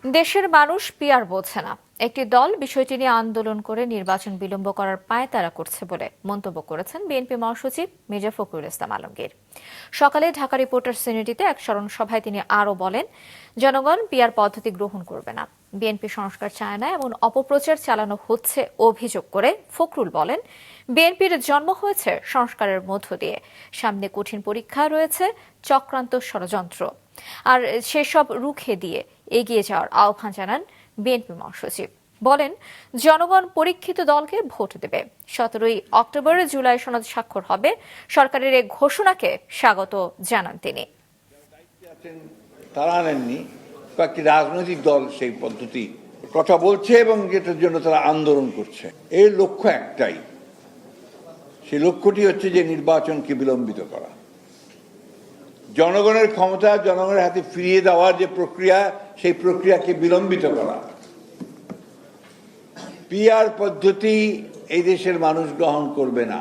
দেশের মানুষ পিয়ার বোঝে না। একটি দল বিষয়টি নিয়ে আন্দোলন করে নির্বাচন বিলম্ব করার পায়তারা করছে বলে মন্তব্য করেছেন বিএনপি মহাসচিব মির্জা ফখরুল ইসলাম আলমগীর। সকালে ঢাকা রিপোর্টার্স ইউনিটিতে এক স্মরণ সভায় তিনি আরও বলেন, জনগণ পিয়ার পদ্ধতি গ্রহণ করবে না, বিএনপি সংস্কার চায় না, এমন অপপ্রচার চালানো হচ্ছে অভিযোগ করে ফখরুল বলেন, বিএনপির জন্ম হয়েছে সংস্কারের মধ্য দিয়ে, সামনে কঠিন পরীক্ষা রয়েছে, চক্রান্ত ষড়যন্ত্র, আর সেসব রুখে দিয়ে এগিয়ে যাওয়ার আহ্বান জানান বিএনপি মহাসচিব। বলেন, জনগণ পরীক্ষিত দলকে ভোট দেবে। 17 অক্টোবর জুলাই সনদ স্বাক্ষর হবে। সরকারের এই ঘোষণাকে স্বাগত জানান তিনি। তারা আনেননি, কয়েকটি রাজনৈতিক দল সেই পদ্ধতি কথা বলছে এবং যেটার জন্য তারা আন্দোলন করছে। এর লক্ষ্য একটাই, সেই লক্ষ্যটি হচ্ছে যে নির্বাচনকে বিলম্বিত করা, জনগণের ক্ষমতা জনগণের হাতে ফিরিয়ে দেওয়ার যে প্রক্রিয়া, সেই প্রক্রিয়াকে বিলম্বিত করা। পিআর পদ্ধতি এই দেশের মানুষ গ্রহণ করবে না।